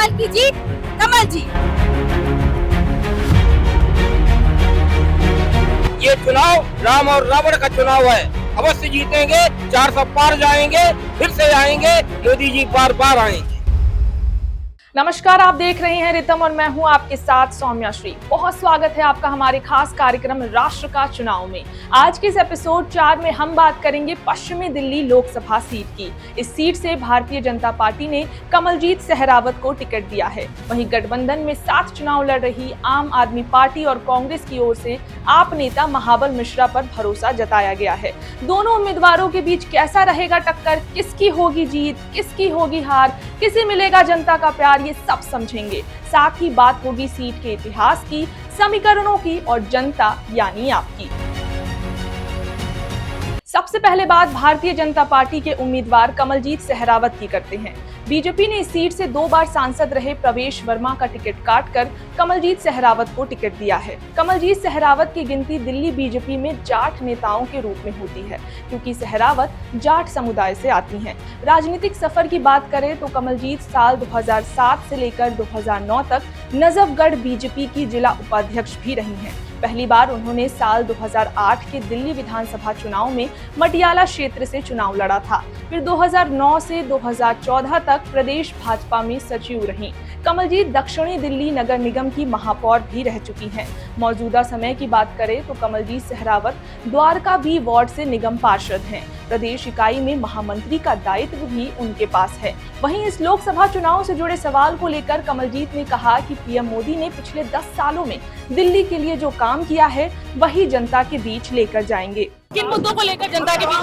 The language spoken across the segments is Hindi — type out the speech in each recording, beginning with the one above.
साल की जीत कमल जी। ये चुनाव राम और रावण का चुनाव है। अवश्य जीतेंगे, 400 पार जाएंगे, फिर से आएंगे, मोदी जी बार बार आएंगे। नमस्कार, आप देख रहे हैं रितम और मैं हूं आपके साथ सौम्या श्री। बहुत स्वागत है आपका हमारे खास कार्यक्रम राष्ट्र का चुनाव में। आज के इस एपिसोड 4 में हम बात करेंगे पश्चिमी दिल्ली लोकसभा सीट की। इस सीट से भारतीय जनता पार्टी ने कमलजीत सहरावत को टिकट दिया है। वहीं गठबंधन में 7 चुनाव लड़ रही आम आदमी पार्टी और कांग्रेस की ओर से आप नेता महाबल मिश्रा पर भरोसा जताया गया है। दोनों उम्मीदवारों के बीच कैसा रहेगा टक्कर, किसकी होगी जीत, किसकी होगी हार, किसे मिलेगा जनता का प्यार, ये सब समझेंगे। साथ ही बात होगी सीट के इतिहास की, समीकरणों की और जनता यानी आपकी। सबसे पहले बात भारतीय जनता पार्टी के उम्मीदवार कमलजीत सहरावत की करते हैं। बीजेपी ने इस सीट से 2 बार सांसद रहे प्रवेश वर्मा का टिकट काटकर कमलजीत सहरावत को टिकट दिया है। कमलजीत सहरावत की गिनती दिल्ली बीजेपी में जाट नेताओं के रूप में होती है, क्योंकि सहरावत जाट समुदाय से आती हैं। राजनीतिक सफर की बात करें तो कमलजीत साल 2007 से लेकर 2009 तक नजफगढ़ बीजेपी की जिला उपाध्यक्ष भी रही हैं। पहली बार उन्होंने साल 2008 के दिल्ली विधानसभा चुनाव में मटियाला क्षेत्र से चुनाव लड़ा था। फिर 2009 से 2014 तक प्रदेश भाजपा में सचिव रहीं। कमलजीत दक्षिणी दिल्ली नगर निगम की महापौर भी रह चुकी हैं। मौजूदा समय की बात करें तो कमलजीत सहरावत द्वारका बी वार्ड से निगम पार्षद हैं। प्रदेश इकाई में महामंत्री का दायित्व भी उनके पास है। वहीं इस लोकसभा चुनाव से जुड़े सवाल को लेकर कमलजीत ने कहा कि पीएम मोदी ने पिछले 10 सालों में दिल्ली के लिए जो काम किया है वही जनता के बीच लेकर जाएंगे। किन मुद्दों को लेकर जनता के बीच?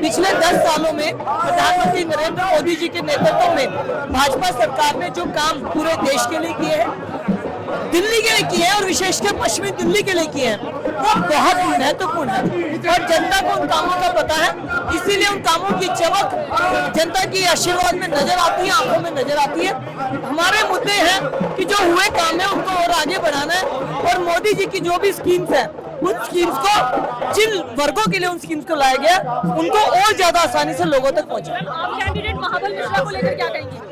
पिछले 10 सालों में प्रधानमंत्री नरेंद्र मोदी जी के नेतृत्व में भाजपा सरकार ने जो काम पूरे देश के लिए किए हैं, दिल्ली के लिए किए हैं और विशेषकर पश्चिमी दिल्ली के लिए किए हैं, वो बहुत महत्वपूर्ण है और जनता को उन कामों का पता है। इसीलिए उन कामों की चमक जनता की आशीर्वाद में नजर आती है, आंखों में नजर आती है। हमारे मुद्दे हैं कि जो हुए काम है उनको और आगे बढ़ाना है और मोदी जी की जो भी स्कीम्स है उन स्कीम्स को, जिन वर्गों के लिए उन स्कीम्स को लाया गया, उनको और ज्यादा आसानी से लोगों तक पहुंचे। आप कैंडिडेट महाबल मिश्रा को लेकर क्या कहेंगे?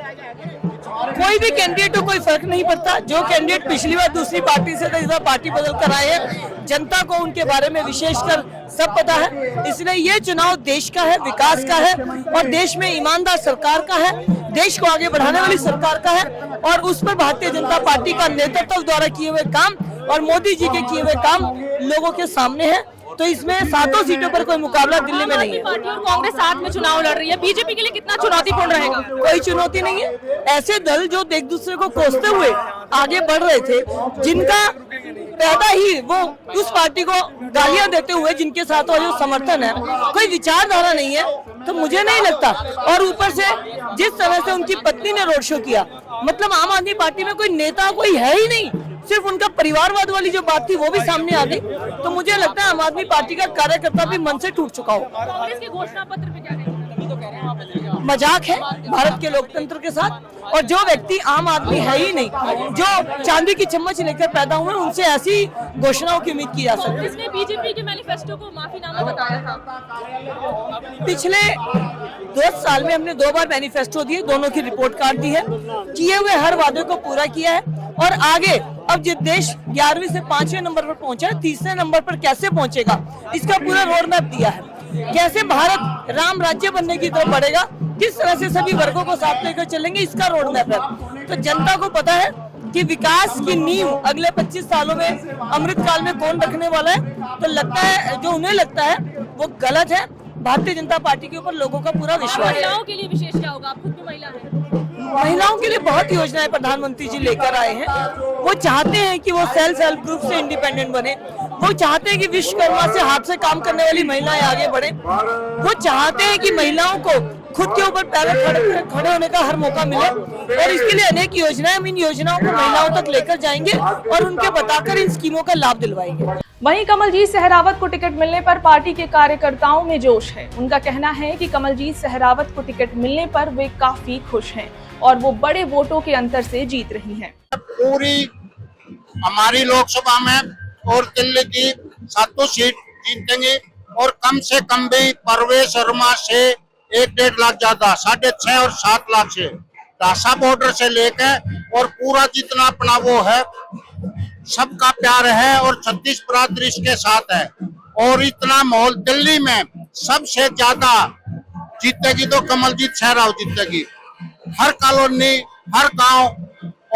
कोई भी कैंडिडेट को कोई फर्क नहीं पड़ता। जो कैंडिडेट पिछली बार दूसरी पार्टी से था, इस बार पार्टी बदल कर आए हैं। जनता को उनके बारे में विशेषकर सब पता है। इसलिए ये चुनाव देश का है, विकास का है और देश में ईमानदार सरकार का है, देश को आगे बढ़ाने वाली सरकार का है और उस पर भारतीय जनता पार्टी का नेतृत्व द्वारा किए हुए काम और मोदी जी के किए हुए काम लोगों के सामने है। तो इसमें 7 सीटों पर कोई मुकाबला दिल्ली में नहीं है। पार्टी और कांग्रेस साथ में चुनाव लड़ रही है, बीजेपी के लिए कितना चुनौतीपूर्ण रहेगा? कोई चुनौती नहीं है। ऐसे दल जो एक दूसरे को कोसते हुए आगे बढ़ रहे थे, जिनका पैदा ही वो उस पार्टी को गालियां देते हुए जिनके साथ वो जो समर्थन है, कोई विचारधारा नहीं है, तो मुझे नहीं लगता। और ऊपर से जिस तरह से उनकी पत्नी ने रोड शो किया, मतलब आम आदमी पार्टी में कोई नेता कोई है ही नहीं, सिर्फ उनका परिवारवाद वाली जो बात थी वो भी सामने आ गई। तो मुझे लगता है आम आदमी पार्टी का कार्यकर्ता भी मन से टूट चुका हो। कांग्रेस के घोषणा पत्र पे क्या कहेंगे? मजाक है भारत के लोकतंत्र के साथ। और जो व्यक्ति आम आदमी है ही नहीं, जो चांदी की चम्मच लेकर पैदा हुए, उनसे ऐसी घोषणाओं की उम्मीद की जा सकती है। कांग्रेस ने बीजेपी के मैनिफेस्टो को माफीनामा बताया था। पिछले 10 साल में हमने 2 बार मैनिफेस्टो दिए, दोनों की रिपोर्ट कार्ड दी है, किए हुए हर वादे को पूरा किया है और आगे अब जो देश 11वीं से 5वें नंबर पर पहुंचा है, 3रे नंबर पर कैसे पहुंचेगा इसका पूरा रोड मैप दिया है। कैसे भारत राम राज्य बनने की तरफ बढ़ेगा, किस तरह से सभी वर्गों को साथ लेकर चलेंगे, इसका रोड मैप है। तो जनता को पता है कि विकास की नींव अगले 25 सालों में अमृत काल में कौन रखने वाला है। तो लगता है जो उन्हें लगता है वो गलत है। भारतीय जनता पार्टी के ऊपर लोगों का पूरा विश्वास है। महिलाओं के लिए विशेष क्या होगा? आप खुद भी महिला हैं। महिलाओं के लिए बहुत योजनाएं प्रधानमंत्री जी लेकर आए हैं। वो चाहते हैं कि वो सेल्फ हेल्प ग्रुप से इंडिपेंडेंट बने। वो चाहते हैं कि विश्वकर्मा से हाथ से काम करने वाली महिलाएं आगे बढ़े। वो चाहते हैं कि महिलाओं को खुद के ऊपर पैर खड़े होने का हर मौका मिले और इसके लिए अनेक योजनाएं, हम इन योजनाओं को महिलाओं तक लेकर जाएंगे और उनके बताकर इन स्कीमों का लाभ दिलवाएंगे। वहीं कमलजीत सहरावत को टिकट मिलने पर पार्टी के कार्यकर्ताओं में जोश है। उनका कहना है कि कमलजीत सहरावत को टिकट मिलने पर वे काफी खुश हैं और वो बड़े वोटों के अंतर से जीत रही हैं। पूरी हमारी लोकसभा में और दिल्ली की 7 सीट जीतेंगे और कम से कम भी प्रवेश वर्मा से 1-1.5 लाख ज्यादा, 6.5 और 7 लाख से डासा बॉर्डर से लेकर और पूरा जितना अपना वो है सबका प्यार है और 36 बरादरी के साथ है। और इतना माहौल दिल्ली में सबसे ज्यादा जीतेगी तो कमलजीत सहरावत जीतेगी। हर कॉलोनी, हर गांव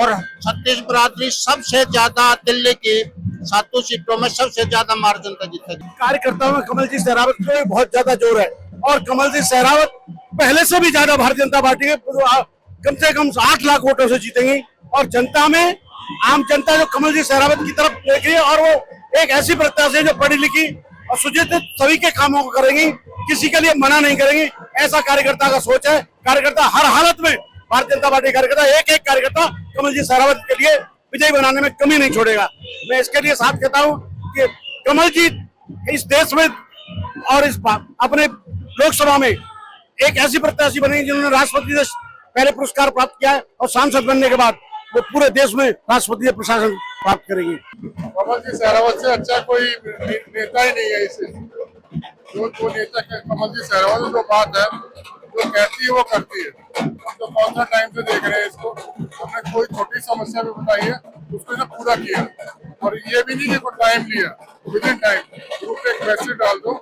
और 36 बरादरी सबसे ज्यादा दिल्ली की 7 सीटों में सबसे ज्यादा मार्जिन का जीतेगी। कार्यकर्ताओं में कमलजीत सहरावत को बहुत ज्यादा जोर है और कमलजीत सहरावत पहले से भी ज्यादा भारतीय जनता पार्टी के कम से कम 8 लाख वोटों से जीतेंगी। और जनता में आम जनता जो कमलजीत सहरावत की तरफ देख रही है और वो एक ऐसी प्रत्याशी है जो पढ़ी लिखी और सुचित सभी के कामों को करेंगी, किसी के लिए मना नहीं करेंगी, ऐसा कार्यकर्ता का सोच है। कार्यकर्ता हर हालत में, भारतीय जनता पार्टी कार्यकर्ता एक एक कार्यकर्ता कमलजीत सहरावत के लिए विजयी बनाने में कमी नहीं छोड़ेगा। मैं इसके लिए साथ कहता हूँ कि कमलजीत इस देश में और इस अपने लोकसभा में एक ऐसी प्रत्याशी बनेगी जिन्होंने राष्ट्रपति से पहले पुरस्कार प्राप्त किया है और सांसद बनने के बाद वो पूरे देश में राष्ट्रपति प्रशासन प्राप्त करेंगी। कमलजीत सहरावत से अच्छा कोई नेता ही नहीं है। इसे जो नेता कमलजीत सहरावत जो बात है, जो कहती है वो करती है। हम तो कौन सा टाइम से देख रहे हैं इसको। हमने कोई छोटी समस्या भी बताई है उसको इसने पूरा किया और ये भी नहीं कि कोई टाइम लिया, विद इन टाइम ग्रुप पे एक मैसेज डाल दो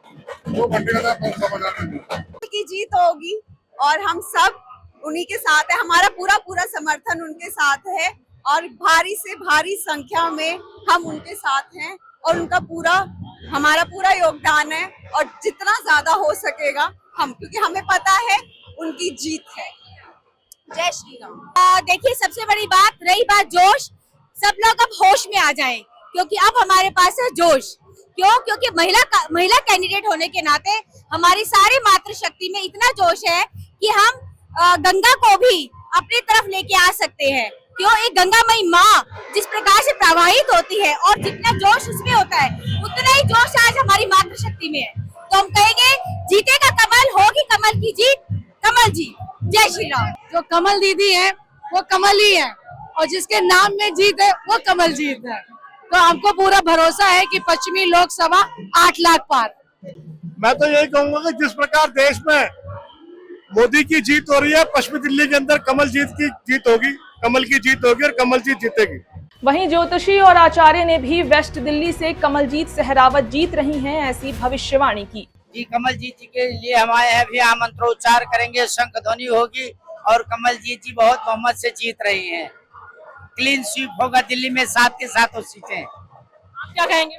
2 घंटे का समाधान की जीत होगी और हम सब उन्हीं के साथ है। हमारा पूरा समर्थन उनके साथ है और भारी से भारी संख्या में हम उनके साथ हैं और उनका हमारा पूरा योगदान है और जितना ज्यादा हो सकेगा हम, क्योंकि हमें पता है उनकी जीत है। जय श्री राम। देखिए, सबसे बड़ी बात रही बात जोश, सब लोग अब होश में आ जाएं क्योंकि अब हमारे पास है जोश। क्यों? क्योंकि महिला कैंडिडेट होने के नाते हमारी सारी मातृशक्ति में इतना जोश है कि हम गंगा को भी अपनी तरफ लेके आ सकते हैं। क्यों? एक गंगामयी माँ जिस प्रकार से प्रवाहित होती है और जितना जोश उसमें होता है उतना ही जोश आज हमारी मातृशक्ति में है। तो हम कहेंगे जीतेगा कमल, होगी कमल की जीत, कमल जी। जय श्री राम। जो कमल दीदी है वो कमल ही है और जिसके नाम में जीत है वो कमल जीत है। तो हमको पूरा भरोसा है कि पश्चिमी लोकसभा 8 लाख पार। मैं तो यही कहूंगा कि जिस प्रकार देश में मोदी की जीत हो रही है, पश्चिमी दिल्ली के अंदर कमल जीत की जीत होगी, कमल की जीत होगी और कमल जीत जीतेगी। वहीं ज्योतिषी और आचार्य ने भी वेस्ट दिल्ली से कमलजीत सहरावत जीत रही हैं ऐसी भविष्यवाणी की। जी, कमलजीत जी के लिए हम आए हैं, भी मंत्रोच्चार करेंगे, शंख ध्वनि होगी और कमलजीत जी बहुत बहुमत से जीत रही हैं। क्लीन स्वीप होगा दिल्ली में 7 के 7 सीटें। आप क्या कहेंगे?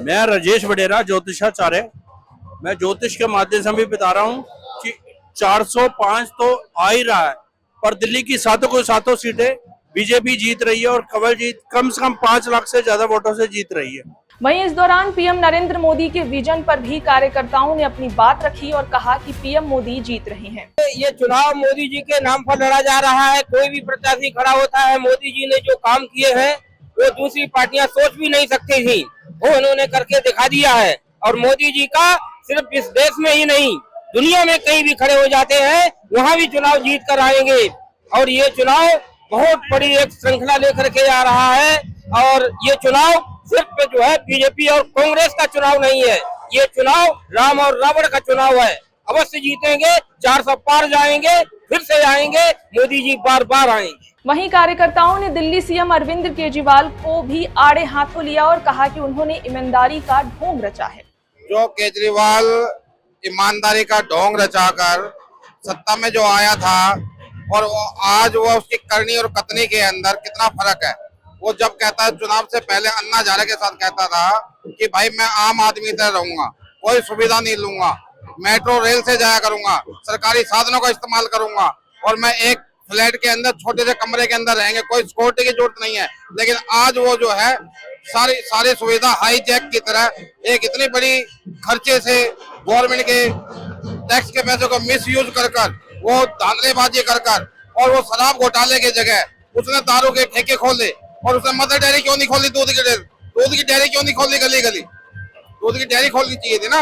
मैं राजेश वडेरा, ज्योतिषाचार्य। मैं ज्योतिष के माध्यम से भी बता रहा हूँ कि 405 तो आ ही रहा है, पर दिल्ली की 7 सीटें बीजेपी जीत रही है और कमलजीत कम से कम 5 लाख से ज्यादा वोटों से जीत रही है। वहीं इस दौरान पीएम नरेंद्र मोदी के विजन पर भी कार्यकर्ताओं ने अपनी बात रखी और कहा कि पीएम मोदी जीत रहे हैं। ये चुनाव मोदी जी के नाम पर लड़ा जा रहा है। कोई भी प्रत्याशी खड़ा होता है, मोदी जी ने जो काम किए हैं वो दूसरी पार्टियां सोच भी नहीं सकती थी, वो उन्होंने करके दिखा दिया है। और मोदी जी का सिर्फ इस देश में ही नहीं, दुनिया में कहीं भी खड़े हो जाते हैं, वहाँ भी चुनाव जीत कर आएंगे। और ये चुनाव बहुत बड़ी एक श्रृंखला लेकर के आ रहा है। और ये चुनाव सिर्फ जो है बीजेपी और कांग्रेस का चुनाव नहीं है, ये चुनाव राम और रावण का चुनाव है। अवश्य जीतेंगे, 400 पार जाएंगे, फिर से आएंगे, मोदी जी बार बार आएंगे। वहीं कार्यकर्ताओं ने दिल्ली सीएम अरविंद केजरीवाल को भी आड़े हाथों लिया और कहा कि उन्होंने ईमानदारी का ढोंग रचा है। जो केजरीवाल ईमानदारी का ढोंग रचाकर सत्ता में जो आया था और आज वो उसकी करनी और कथनी के अंदर कितना फर्क है। वो जब कहता है, चुनाव से पहले अन्ना हजारे के साथ कहता था कि भाई मैं आम आदमी तरह रहूंगा, कोई सुविधा नहीं लूंगा, मेट्रो रेल से जाया करूंगा, सरकारी साधनों का इस्तेमाल करूंगा और मैं एक फ्लैट के अंदर छोटे से कमरे के अंदर रहेंगे, कोई सिक्योरिटी की जरूरत नहीं है। लेकिन आज वो जो है सारी सुविधा हाईजैक की तरह एक इतनी बड़ी खर्चे से गवर्नमेंट के टैक्स के पैसों को मिस यूज कर वो धांधलेबाजी कर और वो शराब घोटाले की जगह उसने दारू के ठेके खोले और उसने मदर डेयरी क्यों नहीं खोली, दूध की डेयरी क्यों नहीं खोली, गली दूध की डेयरी खोलनी चाहिए थी ना।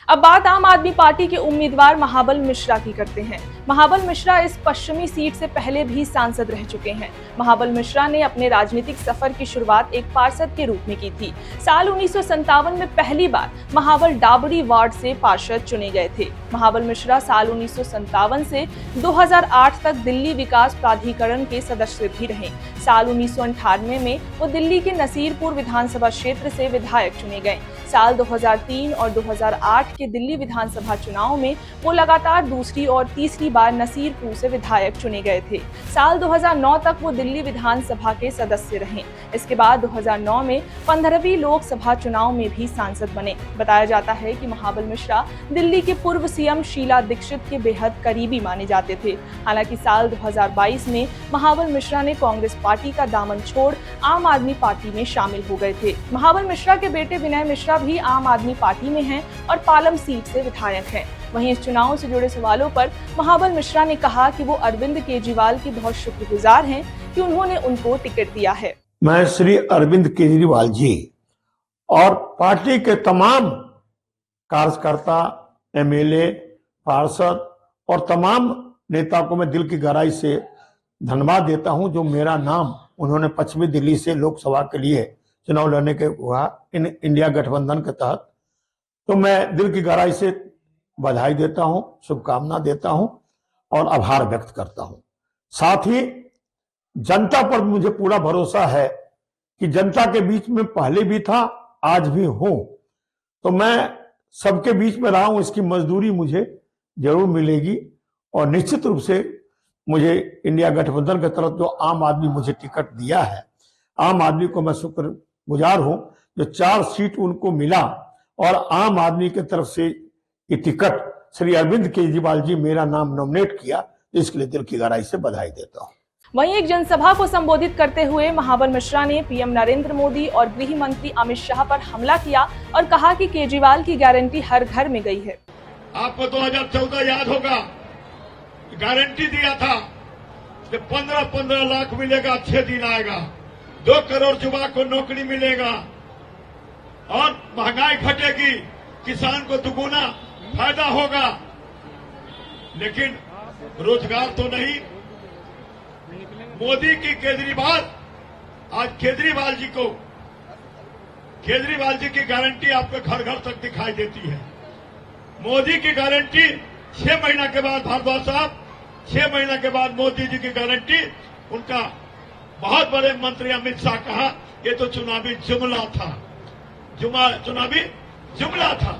अब बात आम आदमी पार्टी के उम्मीदवार महाबल मिश्रा की करते हैं। महाबल मिश्रा इस पश्चिमी सीट से पहले भी सांसद रह चुके हैं। महाबल मिश्रा ने अपने राजनीतिक सफर की शुरुआत एक पार्षद के रूप में की थी। साल 1957 में पहली बार महाबल डाबरी वार्ड से पार्षद चुने गए थे। महाबल मिश्रा साल 1957 से 2008 तक दिल्ली विकास प्राधिकरण के सदस्य भी रहे। साल 1998 में वो दिल्ली के नसीरपुर विधानसभा क्षेत्र से विधायक चुने गए। साल 2003 और 2008 के दिल्ली विधानसभा चुनाव में वो लगातार दूसरी और तीसरी बार नसीरपुर से विधायक चुने गए थे। साल 2009 तक वो दिल्ली विधानसभा के सदस्य रहे। इसके बाद 2009 में 15वीं लोकसभा चुनाव में भी सांसद बने। बताया जाता है कि महाबल मिश्रा दिल्ली के पूर्व सीएम शीला दीक्षित के बेहद करीबी माने जाते थे। हालांकि साल 2022 में महाबल मिश्रा ने कांग्रेस पार्टी का दामन छोड़ आम आदमी पार्टी में शामिल हो गए थे। महाबल मिश्रा के बेटे विनय मिश्रा भी आम आदमी पार्टी में हैं और पालम सीट से विधायक हैं। वहीं इस चुनाव से जुड़े सवालों पर महाबल मिश्रा ने कहा कि वो अरविंद केजरीवाल की बहुत शुक्रगुजार हैं कि उन्होंने उनको टिकट दिया है। मैं श्री अरविंद केजरीवाल जी और पार्टी के तमाम कार्यकर्ता, एमएलए, पार्षद और तमाम नेता को मैं दिल की गहराई से धन्यवाद देता हूं जो मेरा नाम उन्होंने पश्चिमी दिल्ली से लोकसभा के लिए चुनाव लड़ने के हुआ इन इंडिया गठबंधन के तहत। तो मैं दिल की गहराई से बधाई देता हूं, शुभकामना देता हूं और आभार व्यक्त करता हूं। साथ ही जनता पर मुझे पूरा भरोसा है कि जनता के बीच में पहले भी था, आज भी हूं। तो मैं सबके बीच में रहा हूं, इसकी मजदूरी मुझे जरूर मिलेगी और निश्चित रूप से मुझे इंडिया गठबंधन की तरफ जो आम आदमी मुझे टिकट दिया है, आम आदमी को मैं शुक्रगुजार हूं जो 4 सीट उनको मिला और आम आदमी की तरफ से ये टिकट श्री अरविंद केजरीवाल जी मेरा नाम नॉमिनेट किया, इसके लिए दिल की गहराई से बधाई देता हूं। वहीं एक जनसभा को संबोधित करते हुए महाबल मिश्रा ने पीएम नरेंद्र मोदी और गृह मंत्री अमित शाह पर हमला किया और कहा कि केजरीवाल की गारंटी हर घर में गई है। आपको 2014 याद होगा, गारंटी दिया था कि 15-15 लाख मिलेगा, अच्छे दिन आएगा, 2 करोड़ युवा को नौकरी मिलेगा और महंगाई घटेगी, किसान को दुगुना फायदा होगा। लेकिन रोजगार तो नहीं। मोदी की केजरीवाल, आज केजरीवाल जी की गारंटी आपको घर घर तक दिखाई देती है। मोदी की गारंटी 6 महीना के बाद, भारद्वाज साहब, 6 महीना के बाद मोदी जी की गारंटी, उनका बहुत बड़े मंत्री अमित शाह कहा ये तो चुनावी जुमला था, चुनावी जुमला था।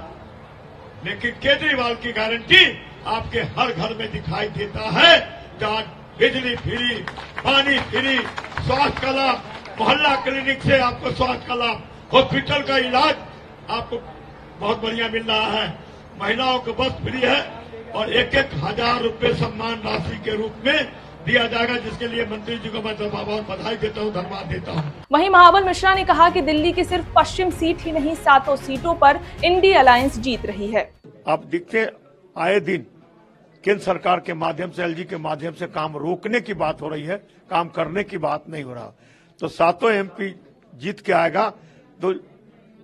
लेकिन केजरीवाल की गारंटी आपके हर घर में दिखाई देता है। जहां बिजली फ्री, पानी फ्री, स्वास्थ्य का लाभ, मोहल्ला क्लिनिक से आपको स्वास्थ्य का लाभ, हॉस्पिटल का इलाज आपको बहुत बढ़िया मिल रहा है। महिलाओं को बस फ्री है और 1-1 हजार रुपए सम्मान राशि के रूप में दिया जाएगा, जिसके लिए मंत्री जी को मैं बहुत बधाई देता हूं, धन्यवाद देता हूं। वहीं महाबल मिश्रा ने कहा कि दिल्ली की सिर्फ पश्चिम सीट ही नहीं, 7 सीटों पर इंडी अलायंस जीत रही है। आप देखते आए दिन केंद्र सरकार के माध्यम से, एलजी के माध्यम से काम रोकने की बात हो रही है, काम करने की बात नहीं हो रहा। तो 7 एमपी जीत के आएगा तो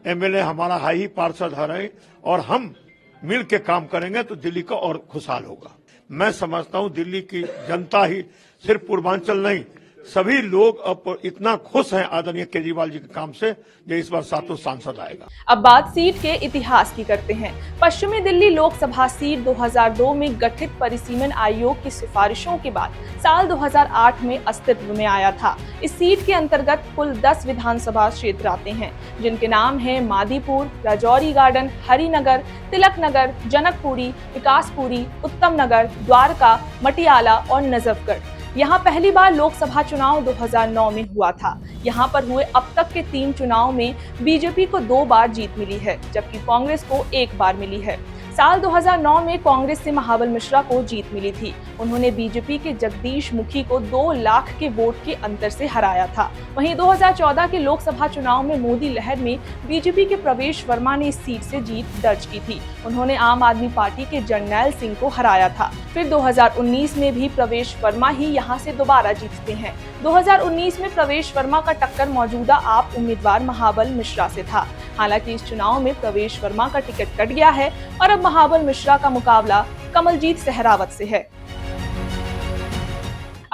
एमएलए हमारा हाई पार्षद है और हम मिल के काम करेंगे तो दिल्ली का और खुशहाल होगा। मैं समझता हूं दिल्ली की जनता ही, सिर्फ पूर्वांचल नहीं, सभी लोग अब इतना खुश हैं आदरणीय केजरीवाल जी के काम से जो इस बार 7 सांसद आएगा। अब बात सीट के इतिहास की करते हैं। पश्चिमी दिल्ली लोकसभा सीट 2002 में गठित परिसीमन आयोग की सिफारिशों के बाद साल 2008 में अस्तित्व में आया था। इस सीट के अंतर्गत कुल 10 विधानसभा क्षेत्र आते हैं, जिनके नाम हैं मादीपुर, राजौरी गार्डन, हरिनगर, तिलक नगर, जनकपुरी, विकासपुरी, उत्तम नगर, द्वारका, मटियाला और नजफगढ़। यहाँ पहली बार लोकसभा चुनाव 2009 में हुआ था। यहाँ पर हुए अब तक के 3 चुनाव में बीजेपी को 2 बार जीत मिली है, जबकि कांग्रेस को 1 बार मिली है। साल 2009 में कांग्रेस से महाबल मिश्रा को जीत मिली थी। उन्होंने बीजेपी के जगदीश मुखी को 2 लाख के वोट के अंतर से हराया था। वहीं 2014 के लोकसभा चुनाव में मोदी लहर में बीजेपी के प्रवेश वर्मा ने इस सीट से जीत दर्ज की थी। उन्होंने आम आदमी पार्टी के जरनैल सिंह को हराया था। फिर 2019 में भी प्रवेश वर्मा ही यहाँ से दोबारा जीतते हैं। 2019 में प्रवेश वर्मा का टक्कर मौजूदा आप उम्मीदवार महाबल मिश्रा से था। हालांकि इस चुनाव में प्रवेश वर्मा का टिकट कट गया है और अब महाबल मिश्रा का मुकाबला कमलजीत सहरावत से है।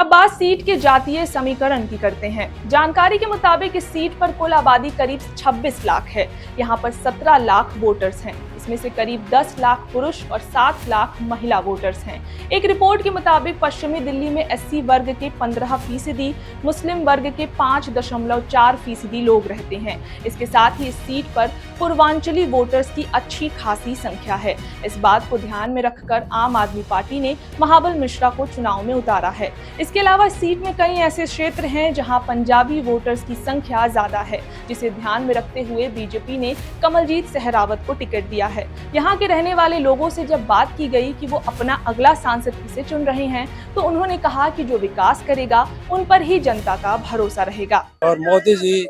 अब बात सीट के जातीय समीकरण की करते हैं। जानकारी के मुताबिक इस सीट पर कुल आबादी करीब 26 लाख है। यहाँ पर 17 लाख वोटर्स हैं। इसमें से करीब 10 लाख पुरुष और 7 लाख महिला वोटर्स हैं। एक रिपोर्ट के मुताबिक पश्चिमी दिल्ली में SC वर्ग के 15%, मुस्लिम वर्ग के 5.4% लोग रहते हैं। इसके साथ ही इस सीट पर पूर्वांचली वोटर्स की अच्छी खासी संख्या है। इस बात को ध्यान में रखकर आम आदमी पार्टी ने महाबल मिश्रा को चुनाव में उतारा है। इसके अलावा सीट में कई ऐसे क्षेत्र हैं जहां पंजाबी वोटर्स की संख्या ज्यादा है, जिसे ध्यान में रखते हुए बीजेपी ने कमलजीत सहरावत को टिकट दिया है। यहाँ के रहने वाले लोगों से जब बात की गई कि वो अपना अगला सांसद किसे चुन रहे हैं, तो उन्होंने कहा कि जो विकास करेगा उन पर ही जनता का भरोसा रहेगा। और मोदी जी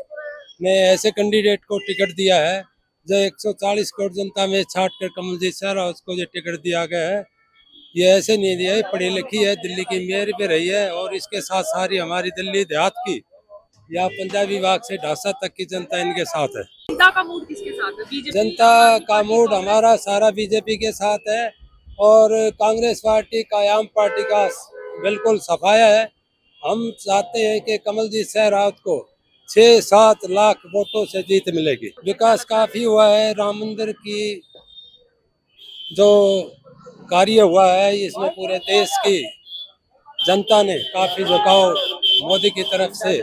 ने ऐसे कैंडिडेट को टिकट दिया है जो 140 करोड़ जनता में छाट कर कमलजीत सहरावत को जो टिकट दिया गया है, ये ऐसे नहीं दिया है। पढ़ी लिखी है, दिल्ली की मेयर भी रही है और इसके साथ सारी हमारी दिल्ली देहात की या पंजाबी बाग से ढांसा तक की जनता इनके साथ है। जनता का मूड किसके साथ है? बीजेपी जनता का मूड हमारा सारा बीजेपी के साथ है और कांग्रेस पार्टी का, आम पार्टी का बिल्कुल सफाया है। हम चाहते हैं कि कमलजीत सहरावत को 6-7 लाख वोटों से जीत मिलेगी। विकास काफी हुआ है। राम मंदिर की जो कार्य हुआ है, इसमें पूरे देश की जनता ने काफी झुकाव मोदी की तरफ से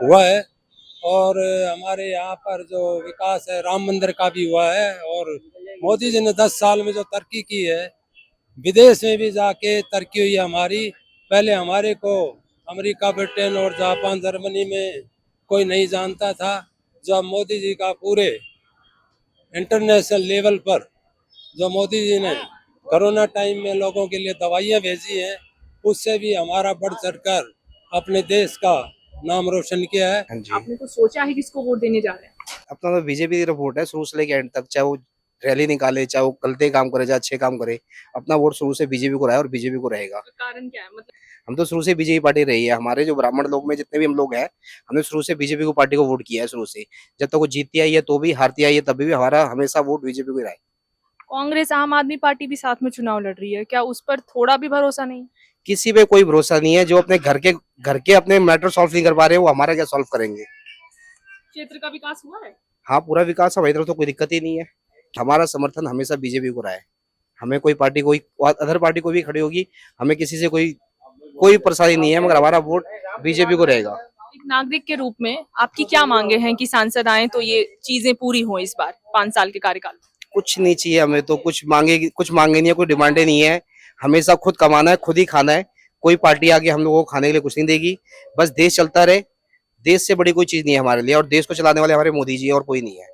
हुआ है और हमारे यहाँ पर जो विकास है राम मंदिर का भी हुआ है। और मोदी जी ने 10 साल में जो तरक्की की है, विदेश में भी जाके तरक्की हुई है हमारी। पहले हमारे को अमेरिका, ब्रिटेन और जापान, जर्मनी में कोई नहीं जानता था। जब मोदी जी का पूरे इंटरनेशनल लेवल पर जो मोदी जी ने कोरोना टाइम में लोगों के लिए दवाइयाँ भेजी हैं, उससे भी हमारा बढ़ चढ़कर अपने देश का नाम रोशन किया है। आपने तो सोचा है किसको वोट देने जा रहे हैं? अपना तो बीजेपी की तरफ वोट है शुरू से लेकर एंड तक, चाहे वो रैली निकाले, चाहे वो गलते काम करे, चाहे अच्छे काम करे, अपना वोट शुरू से बीजेपी को रहा है और बीजेपी को रहेगा। तो कारण क्या है? मतलब हम तो शुरू से बीजेपी पार्टी रही है। हमारे जो ब्राह्मण लोग में जितने भी हम लोग हैं, हमने शुरू से बीजेपी को पार्टी को वोट किया है शुरू से। जब तक वो जीतती आई है तो भी, हारती आई है तभी भी हमारा हमेशा वोट बीजेपी को ही रहा है। कांग्रेस, आम आदमी पार्टी भी साथ में चुनाव लड़ रही है, क्या उस पर थोड़ा भी भरोसा नहीं? किसी पे कोई भरोसा नहीं है। जो अपने घर के अपने मैटर सॉल्व नहीं कर पा रहे, वो हमारा क्या सॉल्व करेंगे। क्षेत्र का विकास हुआ है? हाँ, पूरा विकास हमारी तरफ तो कोई दिक्कत ही नहीं है। हमारा समर्थन हमेशा बीजेपी को रहा है। हमें कोई पार्टी, कोई अदर पार्टी कोई भी खड़ी होगी, हमें किसी से कोई परेशानी नहीं है, मगर हमारा वोट बीजेपी को रहेगा। एक नागरिक के रूप में आपकी क्या मांगे हैं कि सांसद आए तो ये चीजें पूरी हो इस बार 5 साल के कार्यकाल? कुछ नहीं चाहिए हमें तो, कुछ मांगे नहीं है, कोई डिमांडें नहीं है। हमेशा खुद कमाना है, खुद ही खाना है। कोई पार्टी आगे हम लोगों को खाने के लिए कुछ नहीं देगी। बस देश चलता रहे, देश से बड़ी कोई चीज नहीं है हमारे लिए। और देश को चलाने वाले हमारे मोदी जी और कोई नहीं है।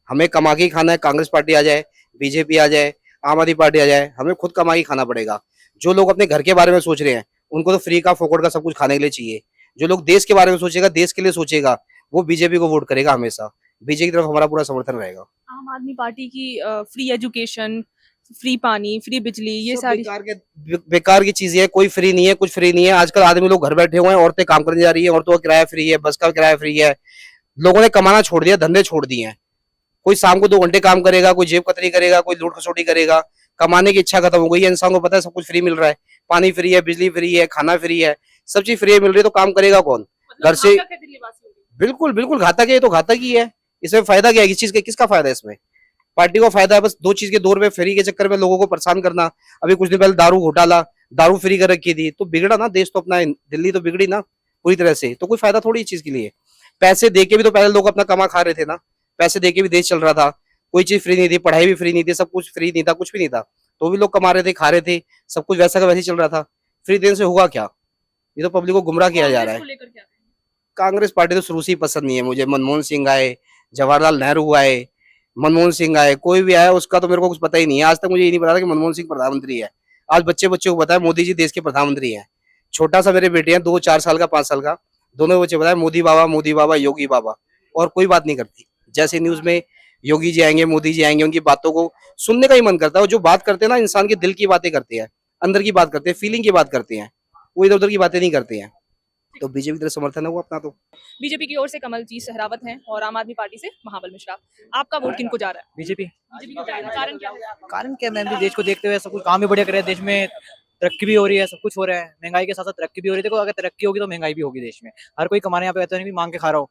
हमें कमा के ही खाना है। कांग्रेस पार्टी आ जाए, बीजेपी आ जाए, आम आदमी पार्टी आ जाए, हमें खुद कमा के खाना पड़ेगा। जो लोग अपने घर के बारे में सोच रहे हैं, उनको तो फ्री का, फोकट का सब कुछ खाने के लिए चाहिए। जो लोग देश के बारे में सोचेगा, देश के लिए सोचेगा, वो बीजेपी को वोट करेगा हमेशा। बीजेपी की तरफ हमारा पूरा समर्थन रहेगा। आम आदमी पार्टी की फ्री एजुकेशन, फ्री पानी, फ्री बिजली, ये सारी बेकार की चीजें है। कोई फ्री नहीं है, कुछ फ्री नहीं है। आजकल आदमी लोग घर बैठे हुए हैं, औरतें काम करने जा रही है, औरतों का किराया फ्री है, बस का किराया फ्री है। लोगों ने कमाना छोड़ दिया, धंधे छोड़ दिए हैं। कोई शाम को 2 घंटे काम करेगा, कोई जेब कतरी करेगा, कोई लूट खसोटी करेगा। कमाने की इच्छा खत्म हो गई है। इंसान को पता है सब कुछ फ्री मिल रहा है, पानी फ्री है, बिजली फ्री है, खाना फ्री है, सब चीज फ्री मिल रही है, तो काम करेगा कौन? घर से बिल्कुल घातक है। ये तो घातक ही है। इसमें फायदा क्या है? इस चीज का किसका फायदा है? इसमें पार्टी को फायदा है बस 2 चीज के दौर में, फ्री के चक्कर में लोगों को परेशान करना। अभी कुछ दिन पहले दारू घोटाला, दारू फ्री कर रखी थी, तो बिगड़ा ना देश तो अपना, दिल्ली तो बिगड़ी ना पूरी तरह से। तो कोई फायदा थोड़ी इस चीज के लिए। पैसे देके भी तो पहले लोग अपना कमा खा रहे थे ना, पैसे देके भी देश चल रहा था। कोई चीज फ्री नहीं थी, पढ़ाई भी फ्री नहीं थी, सब कुछ फ्री नहीं था, कुछ भी नहीं था, तो भी लोग कमा रहे थे, खा रहे थे, सब कुछ वैसा का वैसे चल रहा था। फ्री देने से होगा क्या? ये तो पब्लिक को गुमराह किया जा रहा है। कांग्रेस पार्टी तो शुरू से ही पसंद नहीं है मुझे। मनमोहन सिंह आए, जवाहरलाल नेहरू आए, मनमोहन सिंह आए, कोई भी आया उसका तो मेरे को कुछ पता ही नहीं है। आज तक मुझे ये नहीं पता था कि मनमोहन सिंह प्रधानमंत्री है। आज बच्चे को पता है मोदी जी देश के प्रधानमंत्री हैं। छोटा सा मेरे बेटे हैं, 2-4 साल का, 5 साल का, दोनों बच्चे पता है मोदी बाबा, योगी बाबा, और कोई बात नहीं करती। जैसे न्यूज में योगी जी आएंगे, मोदी जी आएंगे, उनकी बातों को सुनने का ही मन करता है। और जो बात करते हैं ना, इंसान के दिल की बातें करते हैं, अंदर की बात करते हैं, फीलिंग की बात करते हैं, वो इधर उधर की बातें नहीं करते हैं। तो बीजेपी की तरफ समर्थन है वो अपना। तो बीजेपी की ओर से कमलजीत सहरावत हैं और आम आदमी पार्टी से महाबल मिश्रा। आपका वोट किनको जा रहा है? बीजेपी। को जा रहा है। कारण क्या है? कारण क्या मैम, देश को देखते हुए सब कुछ काम भी बढ़िया करे देश में, तरक्की भी हो रही है, सब कुछ हो रहा है, महंगाई के साथ साथ तरक्की भी हो रही है। देखो अगर तरक्की होगी तो महंगाई भी होगी देश में। हर कोई कमाने यहाँ पे, नहीं भी मांग के खा रहा हो,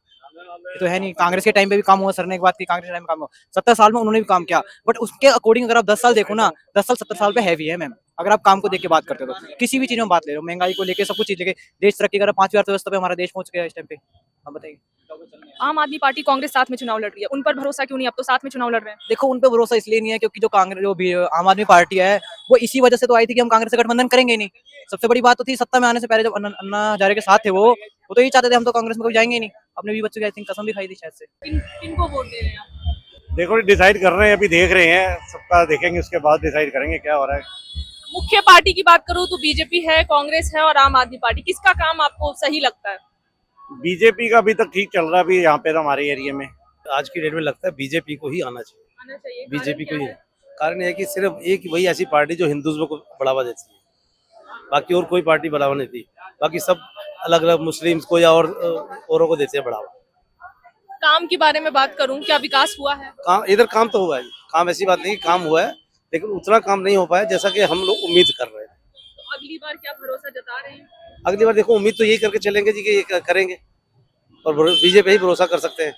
ये तो है नहीं। कांग्रेस के टाइम पे भी काम हुआ, सर ने एक बात की, कांग्रेस के टाइम में काम हुआ, 70 साल में उन्होंने भी काम किया, बट उसके अकॉर्डिंग अगर आप 10 साल देखो ना, 10 साल 70 साल पे हैवी है मैम। अगर आप काम को देख के बात करते हो तो किसी भी चीज में बात ले रहे हो, महंगाई को लेके, सब कुछ चीज लेके, देश तरक्की कर रहा है, 5वीं अर्थव्यवस्था पे हमारा देश पहुंच गया इस टाइम पे। आप बताइए। आम आदमी पार्टी कांग्रेस साथ में चुनाव लड़ रही है, उन पर भरोसा क्यों नहीं? अब तो साथ में चुनाव लड़ रहे हैं। देखो उन पे भरोसा इसलिए नहीं है क्योंकि जो कांग्रेस, जो भी आम आदमी पार्टी है, वो इसी वजह से तो आई थी कि हम कांग्रेस से गठबंधन करेंगे ही नहीं। सबसे बड़ी बात तो थी, सत्ता में आने से पहले जब अन्ना हजारे के साथ थे वो तो यही चाहते थे हम तो कांग्रेस में कभी जाएंगे ही नहीं। अपने भी बच्चों की आई थिंक कसम भी खाई थी शायद से। किनको वोट दे रहे हैं आप? देखो डिसाइड कर रहे हैं, अभी देख रहे हैं, सबका देखेंगे, उसके बाद डिसाइड करेंगे क्या हो रहा है। मुख्य पार्टी की बात करूं तो बीजेपी है, कांग्रेस है और आम आदमी पार्टी। किसका काम आपको सही लगता है? बीजेपी का अभी तक ठीक चल रहा है, अभी यहाँ पे तो हमारे एरिया में आज की डेट में लगता है बीजेपी को ही आना चाहिए। बीजेपी को ही। कारण यह है कि सिर्फ एक वही ऐसी पार्टी जो हिंदुत्व को बढ़ावा देती है, बाकी और कोई पार्टी बढ़ावा नहीं देती। बाकी सब अलग अलग मुस्लिम्स को या औरों को देते हैं बढ़ावा। काम के बारे में बात करूं, क्या विकास हुआ है? काम इधर काम तो हुआ है, काम ऐसी बात नहीं कि काम हुआ है, लेकिन उतना काम नहीं हो पाया जैसा कि हम लोग उम्मीद कर रहे हैं। तो अगली बार क्या भरोसा जता रहे हैं? अगली बार देखो उम्मीद तो यही करके चलेंगे जी कि ये करेंगे, और बीजेपी ही भरोसा कर सकते हैं।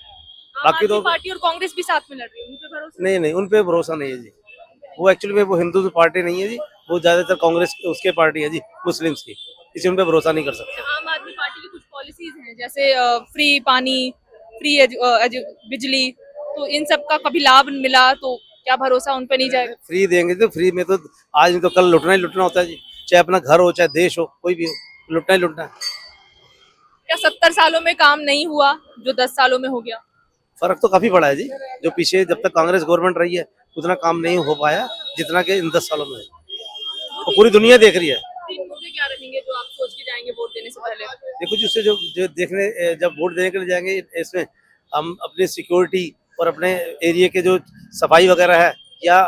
बाकी तो पार्टी और कांग्रेस भी साथ में लड़ रही है, उन पे भरोसा नहीं, उन पे भरोसा नहीं है जी। वो एक्चुअली में वो हिंदू पार्टी नहीं है जी, वो ज्यादातर कांग्रेस उसके पार्टी है जी, मुस्लिम्स की, इसलिए उन पे भरोसा नहीं कर सकते। आम आदमी पार्टी की कुछ पॉलिसीज हैं जैसे फ्री पानी, फ्री बिजली, तो इन सब का कभी लाभ मिला तो क्या भरोसा उन पे नहीं जाएगा? फ्री देंगे तो फ्री में तो आज नहीं तो कल लुटना ही लुटना होता है जी, चाहे अपना घर हो चाहे देश हो, कोई भी हो, लुटना ही लुटना है। क्या 70 सालों में काम नहीं हुआ जो 10 सालों में हो गया? फर्क तो काफी बड़ा है जी, जो पीछे जब तक कांग्रेस गवर्नमेंट रही है उतना काम नहीं हो पाया जितना कि इन 10 सालों में, तो पूरी दुनिया देख रही है। 3 मुद्दे क्या रहेंगे जो आप सोच के जाएंगे वोट देने से पहले? देखो जिससे जो देखने जब वोट देने के लिए जाएंगे, इसमें हम अपनी सिक्योरिटी और अपने एरिया के जो सफाई वगैरह है या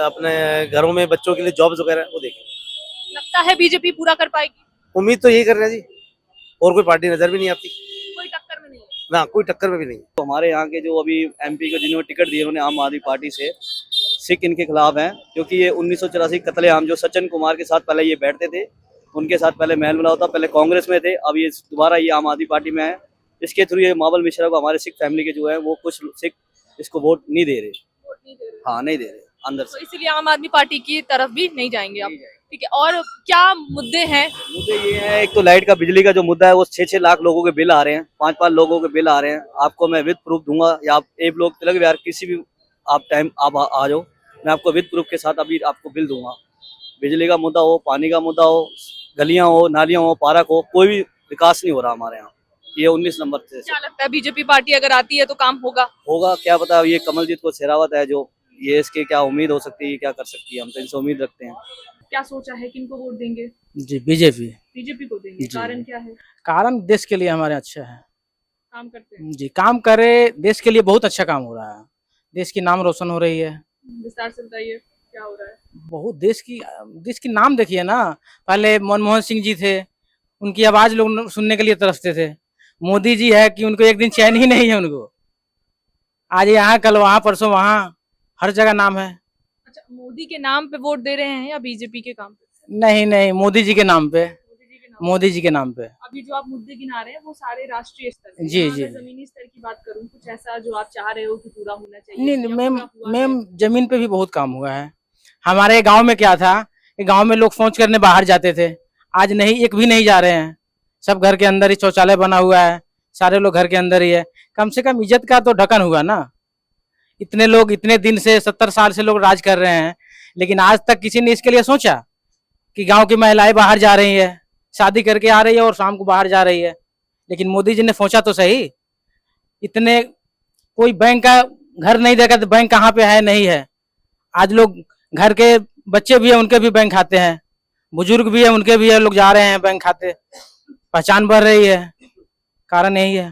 अपने घरों में बच्चों के लिए जॉब्स वगैरह वो देखेंगे। लगता है बीजेपी पूरा कर पाएगी? उम्मीद तो यही कर रहे हैं जी, और कोई पार्टी नजर भी नहीं आती, कोई टक्कर में नहीं है ना कोई टक्कर में भी नहीं। तो हमारे यहाँ के जो अभी एमपी को जिन्होंने टिकट दिए उन्होंने आम आदमी पार्टी से, सिख इनके खिलाफ हैं क्योंकि ये 1984 कत्लेआम जो सचिन कुमार के साथ पहले ये बैठते थे, उनके साथ पहले मेल मिलाप था, पहले कांग्रेस में थे, अब ये दोबारा ये आम आदमी पार्टी में है। इसके थ्रू ये मावल मिश्रा को हमारे सिख फैमिली के जो है वो कुछ सिख इसको वोट नहीं दे रहे, हाँ नहीं दे रहे अंदर से, तो इसलिए आम आदमी पार्टी की तरफ भी नहीं जाएंगे आप? ठीक है, और क्या मुद्दे हैं? मुद्दे ये है, एक तो लाइट का, बिजली का जो मुद्दा है वो 6-6 लाख लोगों के बिल आ रहे हैं, 5-5 लोगों के बिल आ रहे हैं। आपको मैं विद प्रूफ दूंगा, या आप एक लोग तिलक विहार किसी भी आप टाइम आप आ जाओ, मैं आपको विद प्रूफ के साथ अभी आपको बिल दूंगा। बिजली का मुद्दा हो, पानी का मुद्दा हो, गलियां हो, नालियां हो, पार्क हो, कोई भी विकास नहीं हो रहा हमारे यहाँ। ये 19 नंबर से। क्या लगता है बीजेपी पार्टी अगर आती है तो काम होगा? होगा, क्या पता। ये कमलजीत को शेरावत है जो, ये इसके क्या उम्मीद हो सकती है, क्या कर सकती है, हम तो इनसे उम्मीद रखते हैं। क्या सोचा है, किनको वोट देंगे? जी बीजेपी। बीजेपी को देंगे, कारण क्या है? कारण देश के लिए हमारे अच्छा है, काम करते हैं जी, काम करे, देश के लिए बहुत अच्छा काम हो रहा है, देश की नाम रोशन हो रही है। विस्तार से बताइए क्या हो रहा है? बहुत देश की नाम देखिए ना, पहले मनमोहन सिंह जी थे, उनकी आवाज लोग सुनने के लिए तरसते थे। मोदी जी है कि उनको एक दिन चैन ही नहीं है उनको, आज यहाँ कल वहाँ परसों वहाँ, हर जगह नाम है। अच्छा, मोदी के नाम पे वोट दे रहे हैं या बीजेपी के काम पे? नहीं, मोदी जी के नाम पे, मोदी जी के नाम पे। अभी जो आप मुद्दे गिना रहे हैं वो सारे राष्ट्रीय स्तर के। जी जी। जमीनी स्तर की बात करूं, कुछ ऐसा जो आप चाह रहे हो कि पूरा होना चाहिए? नहीं मैम, जमीन पे भी बहुत काम हुआ है। हमारे गांव में क्या था, गांव में लोग शौच करने बाहर जाते थे, आज नहीं, एक भी नहीं जा रहे हैं, सब घर के अंदर ही शौचालय बना हुआ है, सारे लोग घर के अंदर ही है। कम से कम इज्जत का तो ढक्कन हुआ ना। इतने लोग, इतने दिन से 70 साल से लोग राज कर रहे हैं, लेकिन आज तक किसी ने इसके लिए सोचा कि गांव की महिलाएं बाहर जा रही है, शादी करके आ रही है और शाम को बाहर जा रही है। लेकिन मोदी जी ने सोचा तो सही, इतने कोई बैंक का घर नहीं देखा तो बैंक कहाँ पे है, नहीं है। आज लोग घर के बच्चे भी है उनके भी बैंक खाते हैं, बुजुर्ग भी है उनके भी है, लोग जा रहे हैं बैंक खाते, पहचान बढ़ रही है, कारण यही है।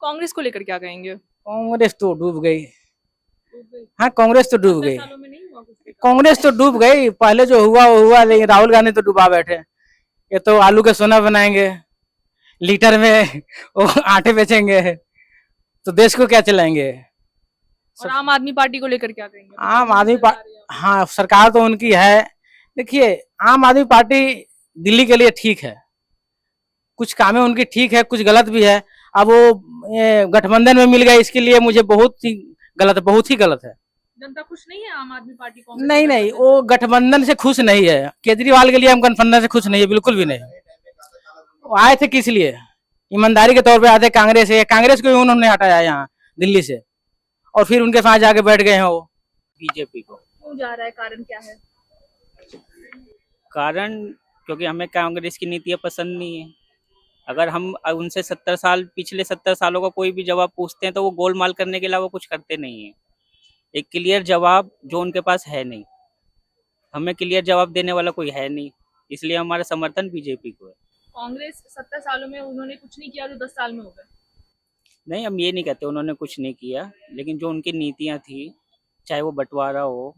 कांग्रेस को लेकर क्या कहेंगे? कांग्रेस तो डूब गई, हाँ कांग्रेस तो डूब गई, कांग्रेस तो डूब गई। पहले जो हुआ वो हुआ, लेकिन राहुल गांधी तो डूबा बैठे। ये तो आलू के सोना बनाएंगे, लीटर में वो आटे बेचेंगे, तो देश को क्या चलाएंगे? और आम आदमी पार्टी को लेकर क्या कहेंगे? आम आदमी पार्टी, हाँ सरकार तो उनकी है, देखिए, आम आदमी पार्टी दिल्ली के लिए ठीक है, कुछ कामें उनकी ठीक है, कुछ गलत भी है। अब वो गठबंधन में मिल गए, इसके लिए मुझे बहुत ही गलत है। जनता खुश नहीं है आम आदमी पार्टी कांग्रेस नहीं नहीं, वो गठबंधन से खुश नहीं है। केजरीवाल के लिए हम गठबंधन से खुश नहीं है, बिल्कुल भी नहीं। वो आए थे किस लिए? ईमानदारी के तौर पे आते। कांग्रेस को उन्होंने हटाया यहाँ दिल्ली से, और फिर उनके साथ जाके बैठ गए हैं वो बीजेपी को। क्यों जा रहा है, कारण क्या है? कारण क्योंकि हमें कांग्रेस की नीतियाँ पसंद नहीं है। अगर हम उनसे पिछले 70 सालों का कोई भी जवाब पूछते हैं तो वो गोलमाल करने के अलावा कुछ करते नहीं है। एक क्लियर जवाब जो उनके पास है नहीं, हमें क्लियर जवाब देने वाला कोई है नहीं, इसलिए हमारा समर्थन बीजेपी को है। कांग्रेस 70 सालों में उन्होंने कुछ नहीं किया जो 10 साल में हो गए। नहीं, हम ये नहीं कहते उन्होंने कुछ नहीं किया, लेकिन जो उनकी नीतियाँ थी, चाहे वो बंटवारा हो,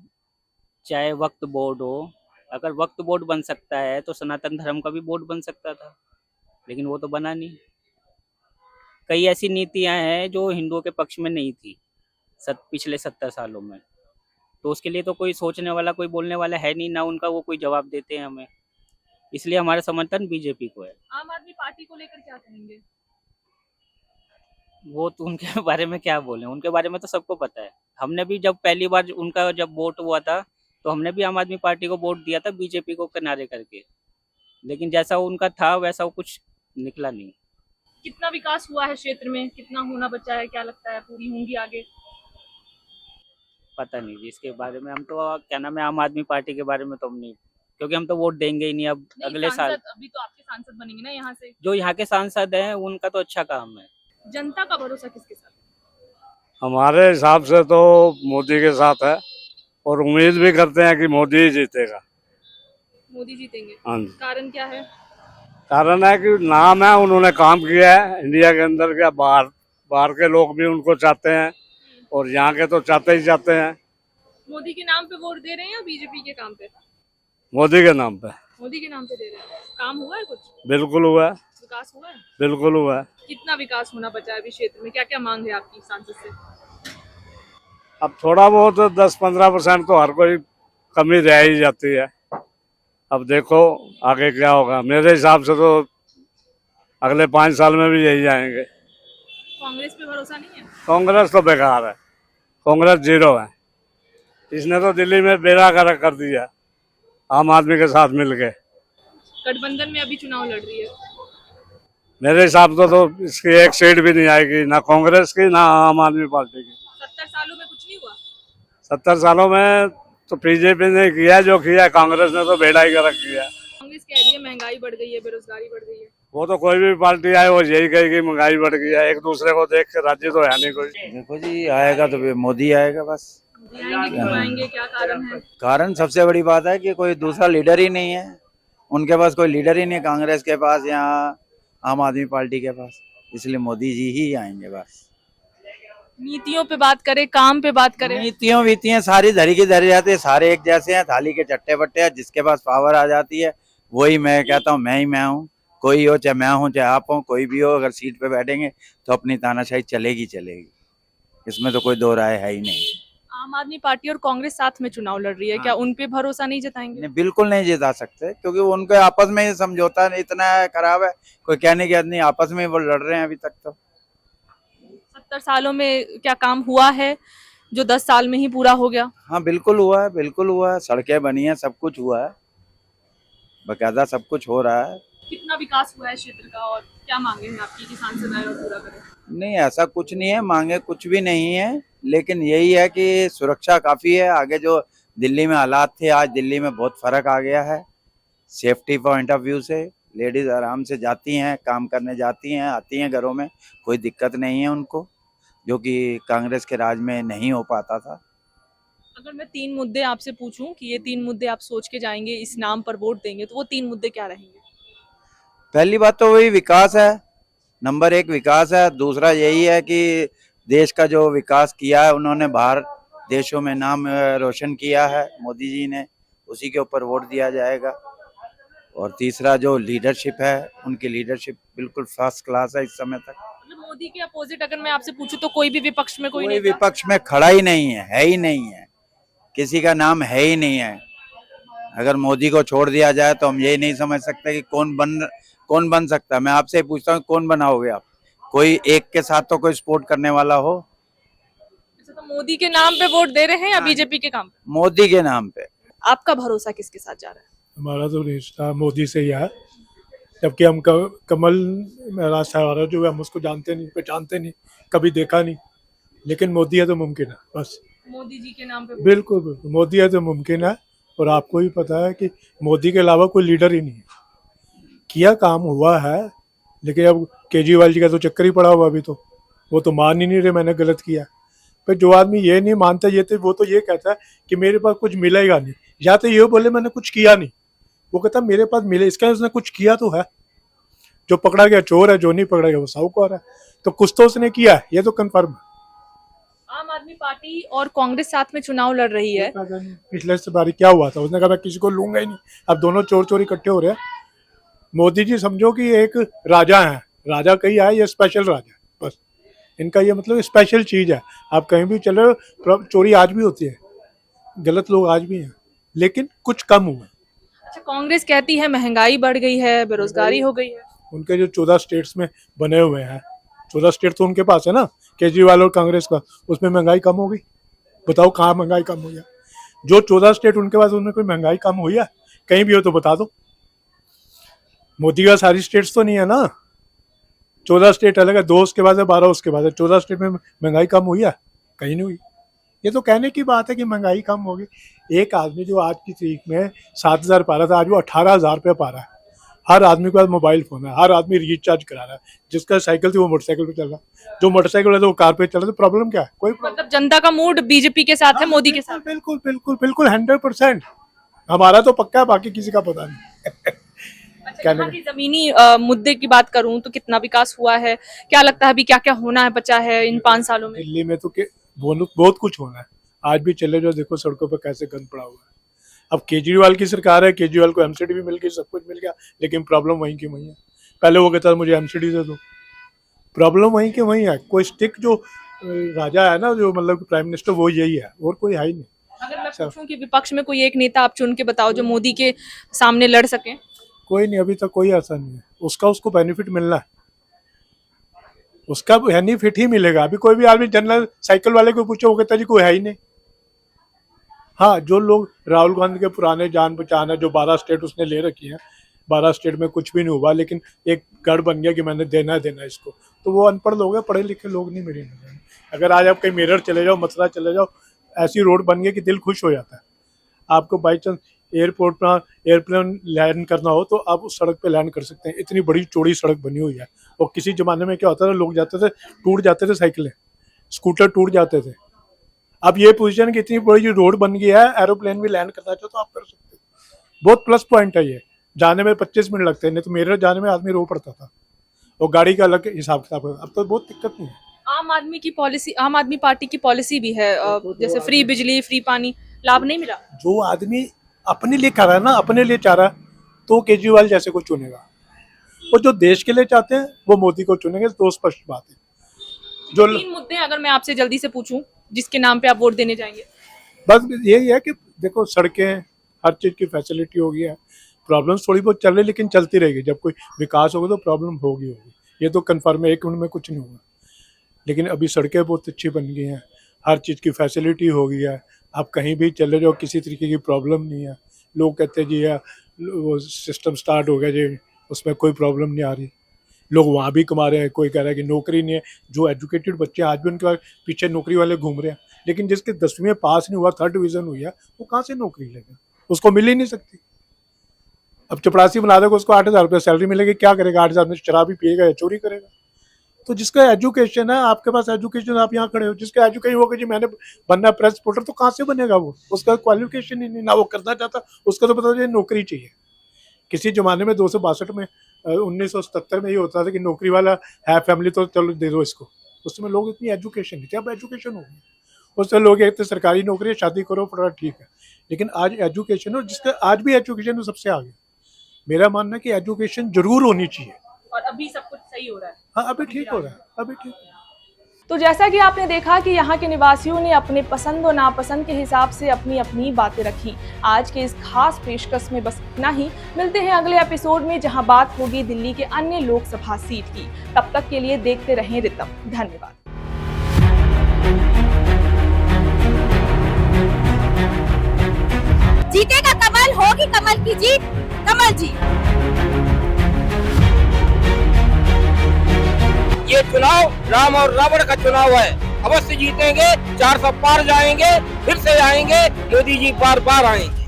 चाहे वक्फ बोर्ड हो, अगर वक्फ बोर्ड बन सकता है तो सनातन धर्म का भी बोर्ड बन सकता था, लेकिन वो तो बना नहीं। कई ऐसी नीतियां हैं जो हिंदुओं के पक्ष में नहीं थी पिछले 70 सालों में, तो उसके लिए तो कोई सोचने वाला, कोई बोलने वाला है नहीं, ना उनका वो कोई जवाब देते हैं हमें, इसलिए हमारा समर्थन बीजेपी को है। आम आदमी पार्टी को लेकर क्या कहेंगे? वो तो उनके बारे में क्या बोलें, उनके बारे में तो सबको पता है। हमने भी जब पहली बार उनका जब वोट हुआ था तो हमने भी आम आदमी पार्टी को वोट दिया था, बीजेपी को किनारे करके, लेकिन जैसा उनका था वैसा वो कुछ निकला नहीं। कितना विकास हुआ है क्षेत्र में, कितना होना बचा है, क्या लगता है पूरी होंगी आगे? पता नहीं जी, इसके बारे में हम तो क्या नाम है, आम आदमी पार्टी के बारे में तो हम नहीं, क्योंकि हम तो वोट देंगे ही नहीं अब अगले साल। अभी तो आपके सांसद बनेंगे ना यहाँ से। जो यहाँ के सांसद हैं उनका तो अच्छा काम है। जनता का भरोसा किसके साथ? हमारे हिसाब से तो मोदी के साथ है, और उम्मीद भी करते हैं कि मोदी ही जीतेगा। मोदी जीतेंगे? हाँ जी। कारण क्या है? कारण है कि नाम है, उन्होंने काम किया है इंडिया के अंदर, क्या बाहर के लोग भी उनको चाहते हैं, और यहाँ के तो चाहते ही चाहते हैं। मोदी के नाम पे वोट दे रहे हैं या बीजेपी के काम पे? मोदी के नाम पे। मोदी के नाम पे दे रहे हैं। काम हुआ है कुछ? बिल्कुल हुआ है। विकास हुआ है? बिल्कुल हुआ है। कितना विकास होना बचा है अभी क्षेत्र में, क्या क्या मांग है आपकी सांसद से? अब थोड़ा बहुत 10-15% तो हर कोई कमी रह ही जाती है। अब देखो आगे क्या होगा। मेरे हिसाब से तो अगले 5 साल में भी यही जाएंगे। कांग्रेस पे भरोसा नहीं है? कांग्रेस तो बेकार है, कांग्रेस जीरो है। इसने तो दिल्ली में बेड़ा गर्क कर दिया आम आदमी के साथ मिलके। गठबंधन में अभी चुनाव लड़ रही है। मेरे हिसाब से तो इसकी एक सीट भी नहीं आएगी, ना कांग्रेस की ना आम आदमी पार्टी की। 70 सालों में कुछ नहीं हुआ? 70 सालों में तो बीजेपी ने किया जो किया, कांग्रेस ने तो बेड़ा ही गर्क किया। कांग्रेस कह रही है महंगाई बढ़ गई है, बेरोजगारी बढ़ गई है। वो तो कोई भी पार्टी आए वो यही कहेगी महंगाई बढ़ गई है, एक दूसरे को देख के राज्य तो है नहीं कोई। देखो जी, आएगा तो मोदी आएगा बस। आएंगे, क्यों आएंगे, क्या कारण है? कारण सबसे बड़ी बात है कि कोई दूसरा लीडर ही नहीं है, उनके पास कोई लीडर ही नहीं, कांग्रेस के पास या आम आदमी पार्टी के पास, इसलिए मोदी जी ही आएंगे बस। नीतियों पे बात करें, काम पे बात करें? नीतियां सारी धरी की धरी जाती है, सारे एक जैसे हैं, थाली के चट्टे बट्टे हैं। जिसके पास पावर आ जाती है वही, मैं कहता हूँ मैं ही मैं हूँ, कोई हो चाहे मैं हूँ चाहे आप हो, कोई भी हो, अगर सीट पे बैठेंगे तो अपनी तानाशाही चलेगी चलेगी, इसमें तो कोई दो राय है ही नहीं। आम आदमी पार्टी और कांग्रेस साथ में चुनाव लड़ रही है, क्या उन पे भरोसा नहीं जताएंगे? नहीं, बिल्कुल नहीं जिता सकते, क्योंकि उनके आपस में समझौता इतना खराब है, कोई कहने की बात नहीं, आपस में वो लड़ रहे हैं अभी तक। तो 70 सालों में क्या काम हुआ है जो 10 साल में ही पूरा हो गया? हाँ बिल्कुल हुआ है, बिल्कुल हुआ है, सड़कें बनी है, सब कुछ हुआ है, बकायदा सब कुछ हो रहा है। कितना विकास हुआ है क्षेत्र का, और क्या मांगे हैं आपकी कि सांसद आए और पूरा करें? नहीं, ऐसा कुछ नहीं है, मांगे कुछ भी नहीं है, लेकिन यही है कि सुरक्षा काफी है। आगे जो दिल्ली में हालात थे, आज दिल्ली में बहुत फर्क आ गया है। सेफ्टी पॉइंट ऑफ व्यू से लेडीज आराम से जाती हैं, काम करने जाती हैं, आती हैं घरों में, कोई दिक्कत नहीं है उनको, जो कि कांग्रेस के राज में नहीं हो पाता था। अगर मैं 3 मुद्दे आपसे पूछूं कि ये 3 मुद्दे आप सोच के जाएंगे, इस नाम पर वोट देंगे, तो वो 3 मुद्दे क्या रहेंगे? पहली बात तो वही विकास है, नंबर 1 विकास है। दूसरा यही है कि देश का जो विकास किया है उन्होंने, बाहर देशों में नाम रोशन किया है मोदी जी ने, उसी के ऊपर वोट दिया जाएगा। और तीसरा जो लीडरशिप है, उनकी लीडरशिप बिल्कुल फर्स्ट क्लास है इस समय तक। मतलब मोदी के अपोजिट अगर मैं आपसे पूछूं तो कोई भी विपक्ष में कोई विपक्ष में खड़ा ही नहीं है ही नहीं है, किसी का नाम है ही नहीं है। अगर मोदी को छोड़ दिया जाए तो हम यही नहीं समझ सकते कि कौन बन सकता है। मैं आपसे पूछता हूँ कौन बनाओगे आप? कोई एक के साथ तो कोई सपोर्ट करने वाला हो। तो मोदी के नाम पे वोट दे रहे हैं या बीजेपी के काम पे? मोदी के नाम पे। आपका भरोसा किसके साथ जा रहा है? हमारा तो रिश्ता मोदी से ही है, जबकि हम कमल राज सहारा जो है हम उसको जानते नहीं, पहचानते नहीं, कभी देखा नहीं, लेकिन मोदी है तो मुमकिन है। बस मोदी जी के नाम पे बिल्कुल बिल्कुल मोदी है तो मुमकिन है। और आपको भी पता है कि मोदी के अलावा कोई लीडर ही नहीं है। किया काम हुआ है, लेकिन अब केजरीवाल जी का तो चक्कर ही पड़ा हुआ अभी, तो वो तो मान ही नहीं रहे मैंने गलत किया। पर जो आदमी ये नहीं मानता ये तो वो तो ये कहता है कि मेरे पास कुछ मिलेगा नहीं, या तो ये बोले मैंने कुछ किया नहीं, वो कहता मेरे पास मिले, इसका उसने कुछ किया तो है। जो पकड़ा गया चोर है, जो नहीं पकड़ा गया वो साहूकार है, तो कुछ तो उसने किया है, ये तो कन्फर्म है। आम आदमी पार्टी और कांग्रेस साथ में चुनाव लड़ रही है। पिछले से बारी क्या हुआ था, उसने कहा मैं किसी को लूंगा ही नहीं, अब दोनों चोर चोर इकट्ठे हो रहे हैं। मोदी जी समझो कि एक राजा है, राजा कहीं आए, ये स्पेशल राजा है, बस इनका ये मतलब स्पेशल चीज है। आप कहीं भी चले, चोरी आज भी होती है, गलत लोग आज भी हैं, लेकिन कुछ कम हुआ। अच्छा, कांग्रेस कहती है महंगाई बढ़ गई है, बेरोजगारी हो गई है। उनके जो 14 स्टेट्स में बने हुए हैं, 14 स्टेट तो उनके पास है ना, केजरीवाल और कांग्रेस का, उसमें महंगाई कम हो गई? बताओ कहाँ महंगाई कम हुई है? जो 14 स्टेट उनके पास, उनमें कोई महंगाई कम हुई है? कहीं भी हो तो बता दो। मोदी का सारी स्टेट्स तो नहीं है ना, 14 स्टेट अलग है, 2 उसके बाद है, 12 उसके बाद है। 14 स्टेट में महंगाई कम हुई है? कहीं नहीं हुई। ये तो कहने की बात है कि महंगाई कम होगी। एक आदमी जो आज की तारीख में 7,000 पा रहा था, आज वो 18,000 रुपये पा रहा है। हर आदमी के पास मोबाइल फोन है, हर आदमी रिचार्ज करा रहा है। जिसका साइकिल थी वो मोटरसाइकिल पे चल रहा है, जो मोटरसाइकिल है तो वो कार पे चल रहा है। तो प्रॉब्लम क्या है? कोई मतलब जनता का मूड बीजेपी के साथ है, मोदी के साथ। बिल्कुल बिल्कुल बिल्कुल 100%। हमारा तो पक्का है, बाकी किसी का पता नहीं। अच्छा, यहाँ की जमीनी मुद्दे की बात करूं तो कितना विकास हुआ है, क्या लगता है अभी क्या क्या होना है बचा है इन 5 सालों में? दिल्ली में तो बहुत कुछ होना है। आज भी चले जाओ, देखो सड़कों पर कैसे गंद पड़ा हुआ है। अब केजरीवाल की सरकार है, केजरीवाल को एमसीडी भी मिल गई, सब कुछ मिल गया, लेकिन प्रॉब्लम वहीं की वहीं है। पहले वो कहता मुझे एमसीडी दे दो, प्रॉब्लम वहीं के वहीं है। कोई स्टिक जो राजा है ना, जो मतलब प्राइम मिनिस्टर, वो यही है, और कोई है ही नहीं। अगर मैं पूछूं कि विपक्ष में कोई एक नेता आप चुन के बताओ जो मोदी के सामने लड़ सके? कोई नहीं, अभी तक कोई ऐसा नहीं है। उसको बेनिफिट मिलना है, उसका बेनिफिट ही मिलेगा। अभी कोई भी आदमी जनरल साइकिल वाले को पूछो, वो कहता जी कोई है ही नहीं। हाँ, जो लोग राहुल गांधी के पुराने जान पहचान है, जो 12 स्टेट उसने ले रखी है, 12 स्टेट में कुछ भी नहीं हुआ, लेकिन एक गढ़ बन गया कि मैंने देना है इसको, तो वो अनपढ़ लोग हैं, पढ़े लिखे लोग नहीं मेरे नजर में। अगर आज आप कहीं मेरठ चले जाओ, मथुरा चले जाओ, ऐसी रोड बन गई कि दिल खुश हो जाता है। आपको बाई चांस एयरपोर्ट पर एयरप्लेन लैंड करना हो तो आप उस सड़क पे लैंड कर सकते हैं, इतनी बड़ी चौड़ी सड़क बनी हुई है। और किसी जमाने में क्या होता था, लोग जाते थे, टूट जाते थे, साइकिलें स्कूटर टूट जाते थे। अब ये पोजीशन कि इतनी बड़ी रोड बन गई है, एरोप्लेन भी लैंड करना चाहो तो आप कर सकते हो। बहुत प्लस पॉइंट है ये। जाने में 25 मिनट लगते हैं, नहीं तो मेरे जाने में आदमी रो पड़ता था, और गाड़ी का अलग हिसाब किताब है। अब तो बहुत दिक्कत नहीं है। आम आदमी पार्टी की पॉलिसी भी है, जैसे फ्री बिजली, फ्री पानी, लाभ नहीं मिला। जो आदमी अपने लिए कर रहा है ना, अपने लिए चाह रहा है, तो केजरीवाल जैसे को चुनेगा। और जो देश के लिए चाहते हैं वो मोदी को चुनेंगे, तो स्पष्ट बात है। जो 3 मुद्दे अगर मैं आपसे जल्दी से पूछूं जिसके नाम पे आप वोट देने जाएंगे? बस यही है कि देखो, सड़कें, हर चीज की फैसिलिटी हो गई है। प्रॉब्लम्स थोड़ी बहुत चल रही, लेकिन चलती रहेगी। जब कोई विकास होगा तो प्रॉब्लम होगी। ये तो कन्फर्म है, 1 मिनट में कुछ नहीं होगा। लेकिन अभी सड़कें बहुत अच्छी बन गई हैं, हर चीज़ की फैसिलिटी हो गई है। आप कहीं भी चले जाओ, किसी तरीके की प्रॉब्लम नहीं है। लोग कहते हैं जी यार वो सिस्टम स्टार्ट हो गया जी, उसमें कोई प्रॉब्लम नहीं आ रही। लोग वहाँ भी कमा रहे हैं। कोई कह रहा है कि नौकरी नहीं है। जो एजुकेटेड बच्चे आज भी उनके पीछे नौकरी वाले घूम रहे हैं, लेकिन जिसके 10वीं में पास नहीं हुआ, 3rd डिवीजन हुई है, वो कहाँ से नौकरी लेगा? उसको मिल ही नहीं सकती। अब चपरासी बना देगा, उसको 8,000 रुपये सैलरी मिलेगी, क्या करेगा? 8,000 में शराब ही पिएगा या चोरी करेगा? तो जिसका एजुकेशन है, आपके पास एजुकेशन, आप यहाँ खड़े हो, जिसका एजुकेशन होगा जी मैंने बनना प्रेस रिपोर्टर, तो कहाँ से बनेगा वो? उसका क्वालिफिकेशन ही नहीं, ना वो करना चाहता, उसका तो पता है नौकरी चाहिए। किसी जमाने में 262 में 1977 में ये होता था कि नौकरी वाला है फैमिली तो चलो दे दो इसको। उस समय लोग इतनी एजुकेशन नहीं थी, अब एजुकेशन हो गई। उससे लोग एक तो सरकारी नौकरी है, शादी करो पड़ा, ठीक है, लेकिन आज एजुकेशन हो, जिसका आज भी एजुकेशन सबसे आगे। मेरा मानना है कि एजुकेशन जरूर होनी चाहिए। और अभी सब कुछ सही हो रहा है। हाँ, अभी ठीक हो रहा है, अभी ठीक। तो जैसा कि आपने देखा कि यहाँ के निवासियों ने अपने पसंद और नापसंद के हिसाब से अपनी अपनी बातें रखी। आज के इस खास पेशकश में बस इतना ही। मिलते हैं अगले एपिसोड में, जहां बात होगी दिल्ली के अन्य लोकसभा सीट की। तब तक के लिए देखते रहें रितम। धन्यवाद। जीतेगा कमल, होगी कमल की जीत, कमल जी। ये चुनाव राम और रावण का चुनाव है। अवश्य जीतेंगे, 400 पार जाएंगे, फिर से आएंगे, मोदी जी बार बार आएंगे।